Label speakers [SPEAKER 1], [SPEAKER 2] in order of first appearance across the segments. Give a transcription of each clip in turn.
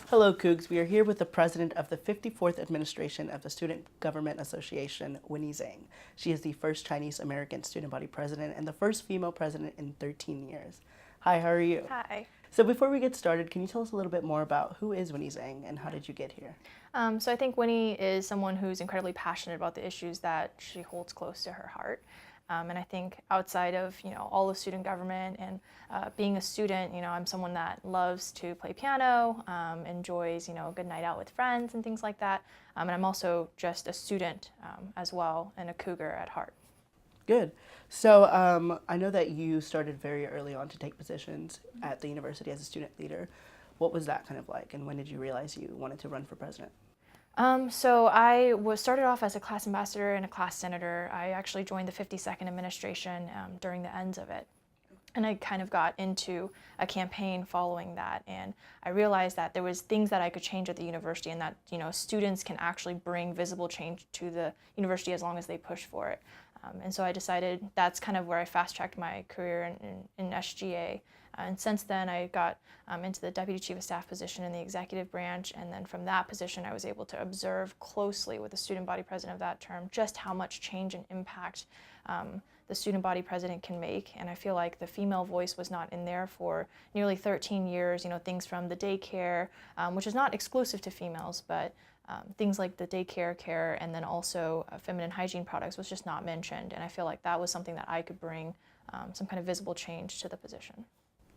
[SPEAKER 1] Hello, Coogs. We are here with the president of the 54th administration of the Student Government Association, Winni Zhang. She is the first Chinese American student body president and the first female president in 13 years. Hi, how are you?
[SPEAKER 2] Hi.
[SPEAKER 1] So before we get started, can you tell us a little bit more about who is Winni Zhang and how did you get here?
[SPEAKER 2] So I think Winnie is someone who's incredibly passionate about the issues that she holds close to her heart. And I think outside of, all of student government and being a student, I'm someone that loves to play piano, enjoys, a good night out with friends and things like that. And I'm also just a student as well and a cougar at heart.
[SPEAKER 1] Good. So I know that you started very early on to take positions at the university as a student leader. What was that kind of like, and when did you realize you wanted to run for president?
[SPEAKER 2] So I started off as a class ambassador and a class senator. I actually joined the 52nd administration during the ends of it. And I kind of got into a campaign following that, and I realized that there was things that I could change at the university, and that students can actually bring visible change to the university as long as they push for it. And so I decided that's kind of where I fast-tracked my career in SGA. And since then, I got into the Deputy Chief of Staff position in the executive branch, and then from that position, I was able to observe closely with the student body president of that term just how much change and impact the student body president can make. And I feel like the female voice was not in there for nearly 13 years, things from the daycare, which is not exclusive to females, but things like the daycare care and then also feminine hygiene products was just not mentioned. And I feel like that was something that I could bring some kind of visible change to the position.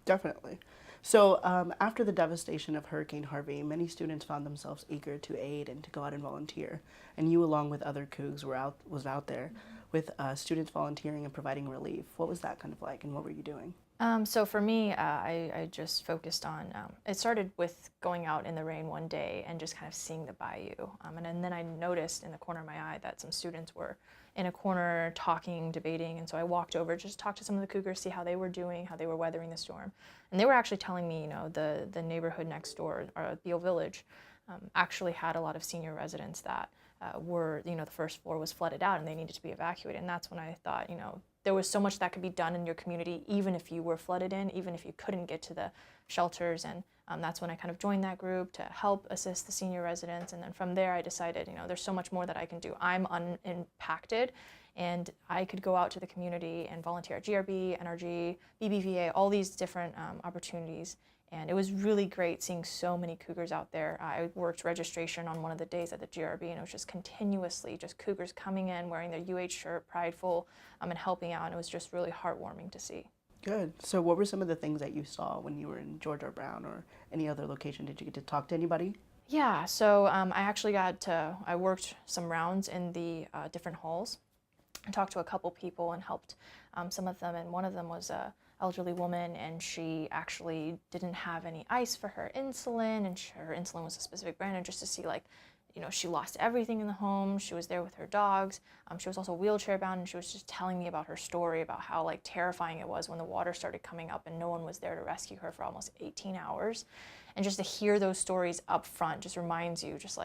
[SPEAKER 1] Definitely. So after the devastation of Hurricane Harvey, many students found themselves eager to aid and to go out and volunteer. And you, along with other Cougs, was out there with students volunteering and providing relief. What was that kind of like, and what were you doing?
[SPEAKER 2] So for me, I just focused on, it started with going out in the rain one day and just kind of seeing the bayou. And then I noticed in the corner of my eye that some students were in a corner talking, debating, and so I walked over just to talk to some of the Cougars, see how they were doing, how they were weathering the storm. And they were actually telling me, the neighborhood next door, Beale Village, actually had a lot of senior residents that were, the first floor was flooded out and they needed to be evacuated. And that's when I thought, there was so much that could be done in your community, even if you were flooded in, even if you couldn't get to the shelters. And that's when I kind of joined that group to help assist the senior residents. And then from there, I decided, there's so much more that I can do. I'm unimpacted, and I could go out to the community and volunteer at GRB, NRG, BBVA, all these different opportunities. And it was really great seeing so many Cougars out there. I worked registration on one of the days at the GRB, and it was just continuously just Cougars coming in, wearing their UH shirt, prideful, and helping out. And it was just really heartwarming to see.
[SPEAKER 1] Good. So what were some of the things that you saw when you were in George R. Brown or any other location? Did you get to talk to anybody?
[SPEAKER 2] Yeah, so I actually I worked some rounds in the different halls. I talked to a couple people and helped some of them, and one of them was a elderly woman, and she actually didn't have any ice for her insulin, and her insulin was a specific brand, and just to see she lost everything in the home. She was there with her dogs. She was also wheelchair bound, and she was just telling me about her story, about how terrifying it was when the water started coming up and no one was there to rescue her for almost 18 hours. And just to hear those stories up front just reminds you just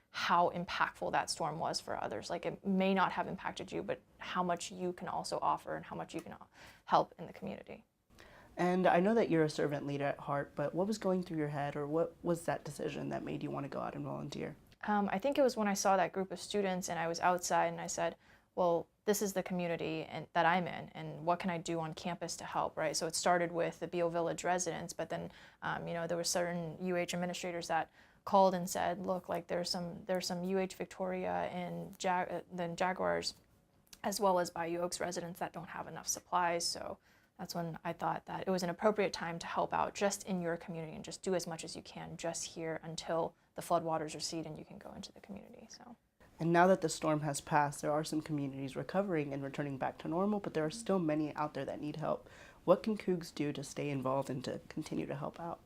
[SPEAKER 2] how impactful that storm was for others. It may not have impacted you, but how much you can also offer and how much you can help in the community.
[SPEAKER 1] And I know that you're a servant leader at heart, but what was going through your head, or what was that decision that made you want to go out and volunteer?
[SPEAKER 2] I think it was when I saw that group of students and I was outside and I said, well, this is the community that I'm in, and what can I do on campus to help, right? So it started with the Beale Village residents, but then, there were certain UH administrators that called and said, look, there's some UH Victoria and then Jaguars, as well as Bayou Oaks residents that don't have enough supplies. So that's when I thought that it was an appropriate time to help out just in your community and just do as much as you can just here until the floodwaters recede and you can go into the community. So.
[SPEAKER 1] And now that the storm has passed, there are some communities recovering and returning back to normal, but there are still many out there that need help. What can Cougs do to stay involved and to continue to help out?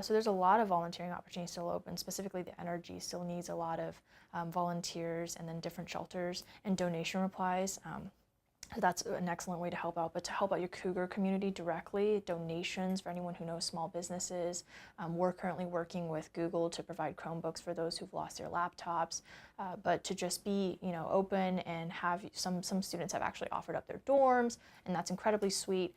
[SPEAKER 2] So there's a lot of volunteering opportunities still open. Specifically, the NRG still needs a lot of volunteers, and then different shelters and donation replies. So that's an excellent way to help out. But to help out your Cougar community directly, donations for anyone who knows small businesses. We're currently working with Google to provide Chromebooks for those who've lost their laptops. But to just be, open and have some students have actually offered up their dorms, and that's incredibly sweet.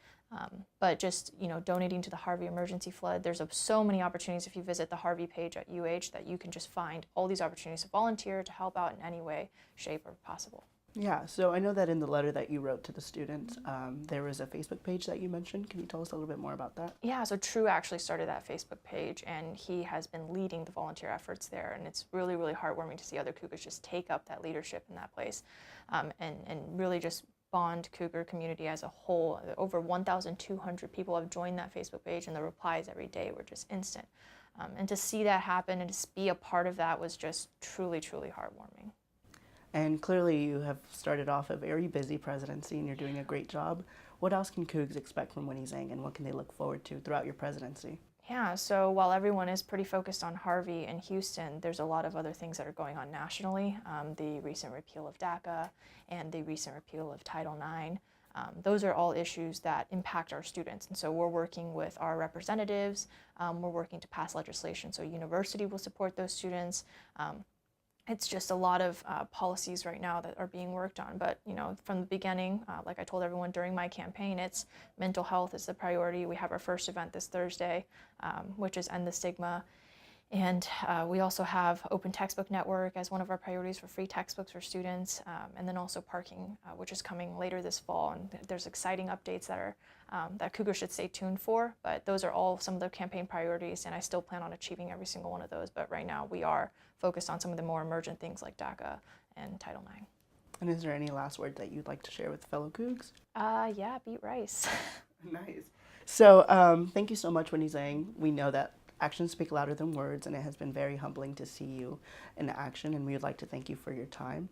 [SPEAKER 2] But just, donating to the Harvey emergency flood, there's so many opportunities if you visit the Harvey page at UH that you can just find all these opportunities to volunteer, to help out in any way, shape, or possible.
[SPEAKER 1] Yeah, so I know that in the letter that you wrote to the students, there was a Facebook page that you mentioned. Can you tell us a little bit more about that?
[SPEAKER 2] Yeah, so True actually started that Facebook page, and he has been leading the volunteer efforts there, and it's really, really heartwarming to see other Cougars just take up that leadership in that place, and really just bond Cougar community as a whole. Over 1,200 people have joined that Facebook page, and the replies every day were just instant. And to see that happen and to be a part of that was just truly, truly heartwarming.
[SPEAKER 1] And clearly you have started off a very busy presidency and you're doing a great job. What else can Cougs expect from Winni Zhang, and what can they look forward to throughout your presidency?
[SPEAKER 2] Yeah, so while everyone is pretty focused on Harvey and Houston, there's a lot of other things that are going on nationally. The recent repeal of DACA and the recent repeal of Title IX. Those are all issues that impact our students. And so we're working with our representatives. We're working to pass legislation so university will support those students. It's just a lot of policies right now that are being worked on. But, from the beginning, like I told everyone during my campaign, it's mental health is the priority. We have our first event this Thursday, which is End the Stigma. And we also have Open Textbook Network as one of our priorities for free textbooks for students, and then also parking, which is coming later this fall. And there's exciting updates that are that Cougar should stay tuned for, but those are all some of the campaign priorities, and I still plan on achieving every single one of those. But right now we are focused on some of the more emergent things like DACA and Title IX.
[SPEAKER 1] And is there any last word that you'd like to share with fellow Cougs?
[SPEAKER 2] Yeah, beat Rice.
[SPEAKER 1] Nice. So thank you so much, Winni Zhang. We know that actions speak louder than words, and it has been very humbling to see you in action, and we would like to thank you for your time.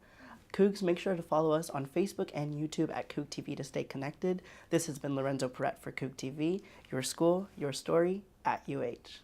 [SPEAKER 1] Cougs, make sure to follow us on Facebook and YouTube at Coug TV to stay connected. This has been Lorenzo Perrett for Coug TV, your school, your story at UH.